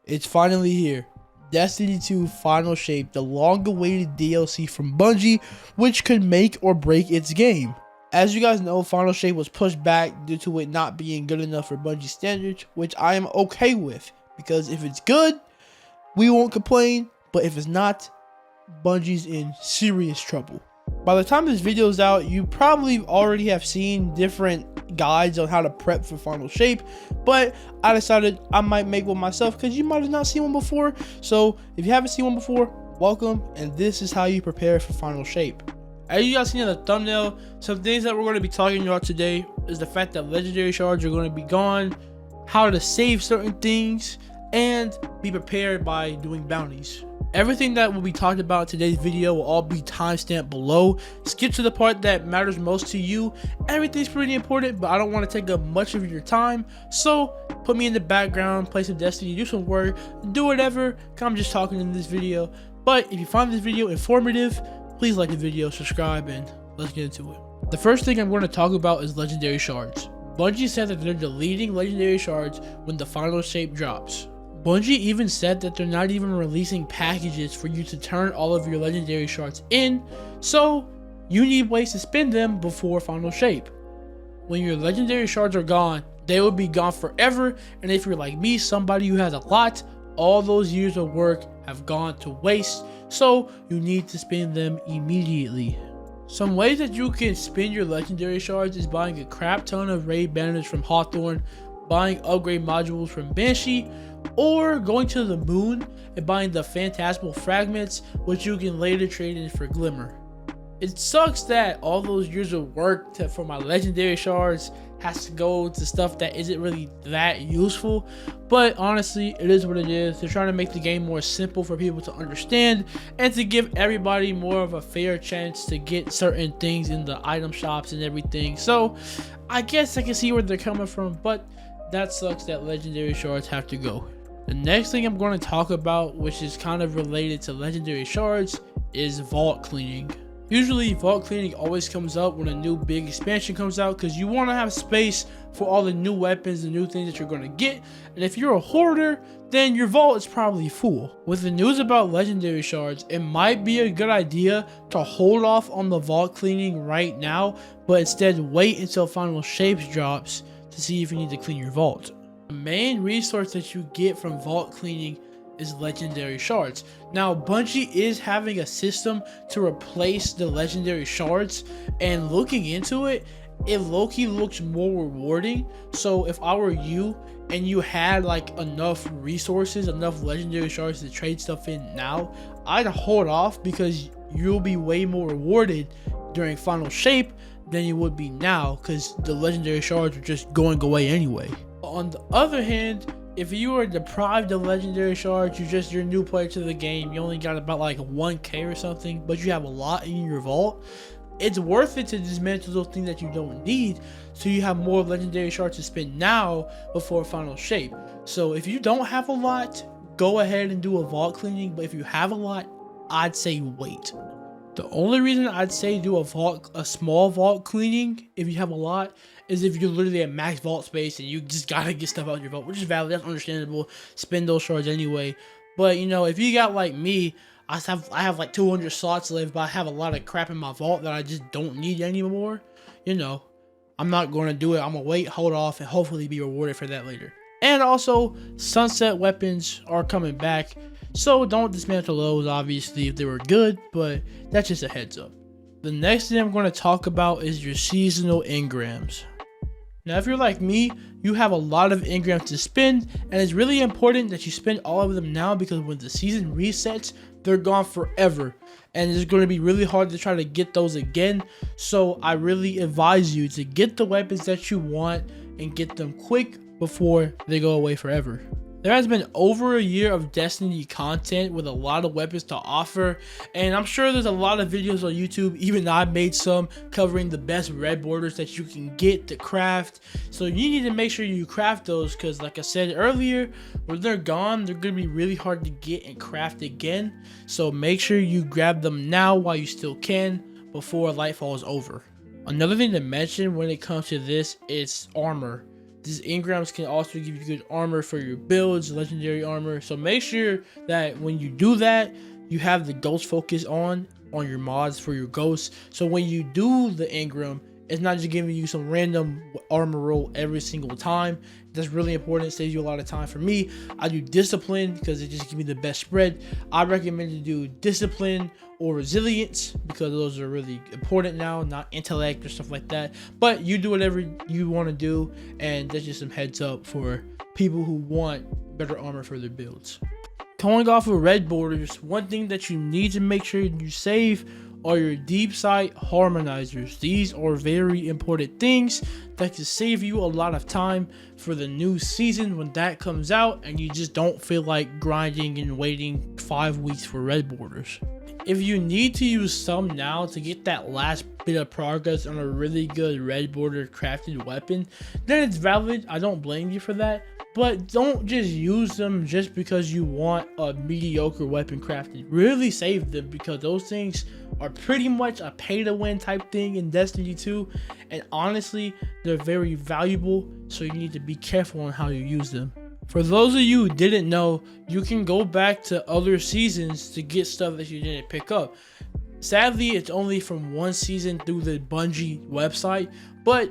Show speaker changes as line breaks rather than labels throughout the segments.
It's finally here. Destiny 2 Final Shape, the long-awaited DLC from Bungie, which could make or break its game. As you guys know, Final Shape was pushed back due to it not being good enough for Bungie standards, which I am okay with, because if it's good, we won't complain, but if it's not, Bungie's in serious trouble. By the time this video is out, you probably already have seen different guides on how to prep for Final Shape, but I decided I might make one myself because you might have not seen one before. So if you haven't seen one before, welcome, and this is how you prepare for Final Shape. As you guys seen in the thumbnail, some things that we're going to be talking about today is the fact that legendary shards are going to be gone, how to save certain things, and be prepared by doing bounties. Everything that will be talked about in today's video will all be timestamped below. Skip to the part that matters most to you. Everything's pretty important, but I don't want to take up much of your time. So put me in the background, play some Destiny, do some work, do whatever, because I'm just talking in this video. But if you find this video informative, please like the video, subscribe, and let's get into it. The first thing I'm going to talk about is legendary shards. Bungie said that they're deleting legendary shards when the Final Shape drops. Bungie even said that they're not even releasing packages for you to turn all of your legendary shards in, so you need ways to spend them before Final Shape. When your legendary shards are gone, they will be gone forever, and if you're like me, somebody who has a lot, all those years of work have gone to waste, so you need to spend them immediately. Some ways that you can spend your legendary shards is buying a crap ton of raid banners from Hawthorne, buying upgrade modules from Banshee, or going to the moon and buying the phantasmal fragments, which you can later trade in for glimmer. It sucks that all those years of work for my legendary shards has to go to stuff that isn't really that useful, but honestly, it is what it is. They're trying to make the game more simple for people to understand and to give everybody more of a fair chance to get certain things in the item shops and everything. So I guess I can see where they're coming from, but that sucks that legendary shards have to go. The next thing I'm going to talk about, which is kind of related to legendary shards, is vault cleaning. Usually vault cleaning always comes up when a new big expansion comes out because you want to have space for all the new weapons and new things that you're going to get, and if you're a hoarder, then your vault is probably full. With the news about legendary shards, it might be a good idea to hold off on the vault cleaning right now, but instead wait until Final Shapes drops to see if you need to clean your vault. The main resource that you get from vault cleaning is legendary shards. Now Bungie is having a system to replace the legendary shards, and looking into it, it low-key looks more rewarding. So if I were you and you had like enough resources, enough legendary shards to trade stuff in now, I'd hold off because you'll be way more rewarded during Final Shape than you would be now, because the legendary shards are just going away anyway. On the other hand, if you are deprived of legendary shards, you're a new player to the game, you only got about like 1k or something, but you have a lot in your vault, it's worth it to dismantle those things that you don't need so you have more legendary shards to spend now before Final Shape. So if you don't have a lot, go ahead and do a vault cleaning, but if you have a lot, I'd say wait. The only reason I'd say do a small vault cleaning if you have a lot is if you're literally at max vault space and you just gotta get stuff out of your vault, which is valid, that's understandable, spend those shards anyway. But you know, if you got like me, I have like 200 slots left, but I have a lot of crap in my vault that I just don't need anymore, you know, I'm not going to do it. I'm gonna wait, hold off, and hopefully be rewarded for that later. And also, sunset weapons are coming back, so don't dismantle those obviously if they were good, but that's just a heads up. The next thing I'm going to talk about is your seasonal engrams. Now if you're like me, you have a lot of engrams to spend, and it's really important that you spend all of them now because when the season resets, they're gone forever, and it's going to be really hard to try to get those again. So I really advise you to get the weapons that you want and get them quick before they go away forever. There has been over a year of Destiny content with a lot of weapons to offer, and I'm sure there's a lot of videos on YouTube, even I made some, covering the best red borders that you can get to craft. So you need to make sure you craft those, because like I said earlier, when they're gone, they're going to be really hard to get and craft again. So make sure you grab them now while you still can, before Lightfall is over. Another thing to mention when it comes to this is armor. These Engrams can also give you good armor for your builds, legendary armor. So make sure that when you do that, you have the ghost focus on your mods for your ghosts. So when you do the Engram, it's not just giving you some random armor roll every single time. That's really important. It saves you a lot of time. For me, I do discipline because it just gives me the best spread. I recommend to do discipline or resilience because those are really important now, not intellect or stuff like that. But you do whatever you want to do, and that's just some heads up for people who want better armor for their builds. Going off of red borders, one thing that you need to make sure you save are your Deepsight Harmonizers. These are very important things that can save you a lot of time for the new season when that comes out and you just don't feel like grinding and waiting 5 weeks for red borders. If you need to use some now to get that last bit of progress on a really good red border crafted weapon, then it's valid. I don't blame you for that. But don't just use them just because you want a mediocre weapon crafted. Really save them because those things are pretty much a pay to win type thing in Destiny 2. And honestly, they're very valuable, so you need to be careful on how you use them. For those of you who didn't know, you can go back to other seasons to get stuff that you didn't pick up. Sadly, it's only from one season through the Bungie website, but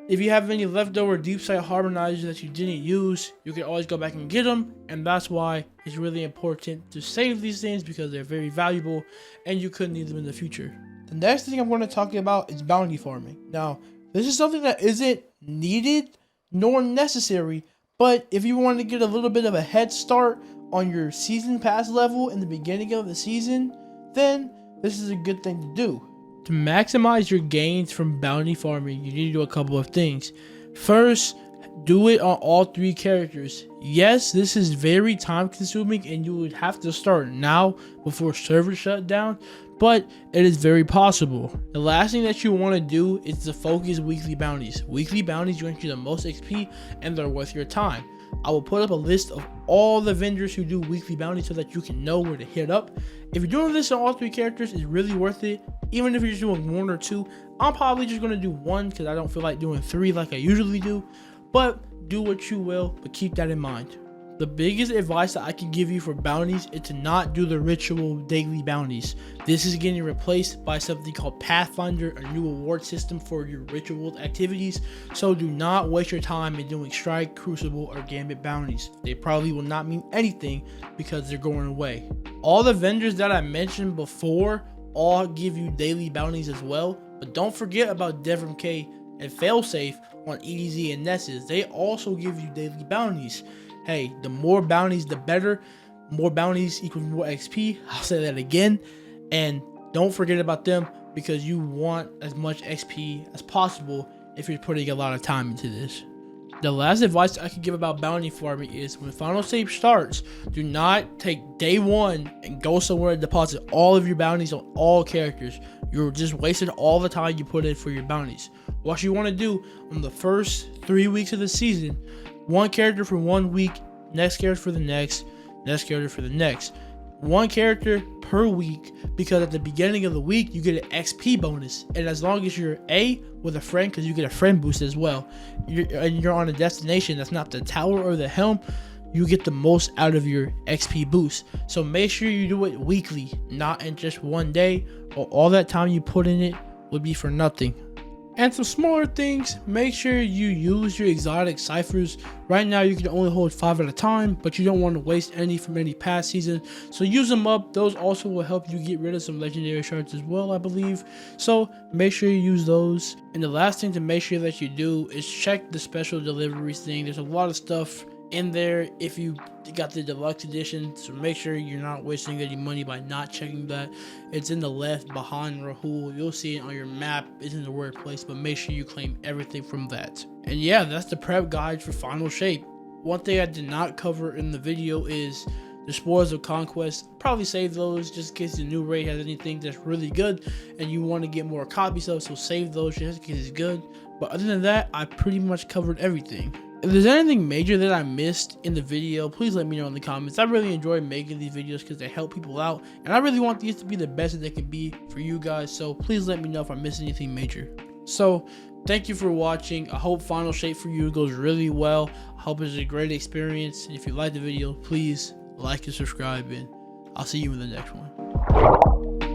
if you have any leftover Deepsight Harmonizers that you didn't use, you can always go back and get them, and that's why it's really important to save these things because they're very valuable and you could need them in the future. The next thing I'm going to talk about is bounty farming. Now, this is something that isn't needed nor necessary, but if you want to get a little bit of a head start on your season pass level in the beginning of the season, then this is a good thing to do. To maximize your gains from bounty farming, you need to do a couple of things. First, do it on all 3 characters. Yes, this is very time consuming and you would have to start now before servers shut down, but it is very possible. The last thing that you want to do is to focus weekly bounties. Weekly bounties grant you the most XP and they're worth your time. I will put up a list of all the vendors who do weekly bounties so that you can know where to hit up. If you're doing this on all 3 characters, it's really worth it. Even if you're just doing 1 or 2, I'm probably just going to do 1 because I don't feel like doing 3 like I usually do. But do what you will, but keep that in mind. The biggest advice that I can give you for bounties is to not do the ritual daily bounties. This is getting replaced by something called Pathfinder, a new award system for your ritual activities. So do not waste your time in doing strike, crucible, or gambit bounties. They probably will not mean anything because they're going away. All the vendors that I mentioned before all give you daily bounties as well, but don't forget about Devrim K and Failsafe on EDZ and Nessus. They also give you daily bounties. Hey, the more bounties, the better. More bounties equals more XP. I'll say that again. And don't forget about them because you want as much XP as possible if you're putting a lot of time into this. The last advice I can give about bounty farming is when Final Save starts, do not take day 1 and go somewhere and deposit all of your bounties on all characters. You're just wasting all the time you put in for your bounties. What you want to do on the first 3 weeks of the season, 1 character for 1 week, next character for the next character for the next. 1 character per week, because at the beginning of the week you get an XP bonus, and as long as you're with a friend, because you get a friend boost as well, you're on a destination that's not the tower or the helm, you get the most out of your XP boost. So make sure you do it weekly, not in just 1 day, or all that time you put in it would be for nothing. And some smaller things, make sure you use your exotic ciphers. Right now you can only hold 5 at a time, but you don't want to waste any from any past season, so use them up. Those also will help you get rid of some legendary shards as well, I believe, so make sure you use those. And the last thing to make sure that you do is check the special deliveries thing. There's a lot of stuff in there if you got the deluxe edition, so make sure you're not wasting any money by not checking that. It's in the left behind Rahool. You'll see it on your map. It's in the workplace, but make sure you claim everything from that. And yeah, that's the prep guide for Final Shape. One thing I did not cover in the video is the Spoils of Conquest. Probably save those just in case the new raid has anything that's really good and you want to get more copies of, so save those just in case it's good. But other than that, I pretty much covered everything. If there's anything major that I missed in the video, please let me know in the comments. I really enjoy making these videos because they help people out, and I really want these to be the best that they can be for you guys, so please let me know if I missed anything major. So thank you for watching. I hope Final Shape for you goes really well. I hope it's a great experience. And if you like the video, please like and subscribe, and I'll see you in the next one.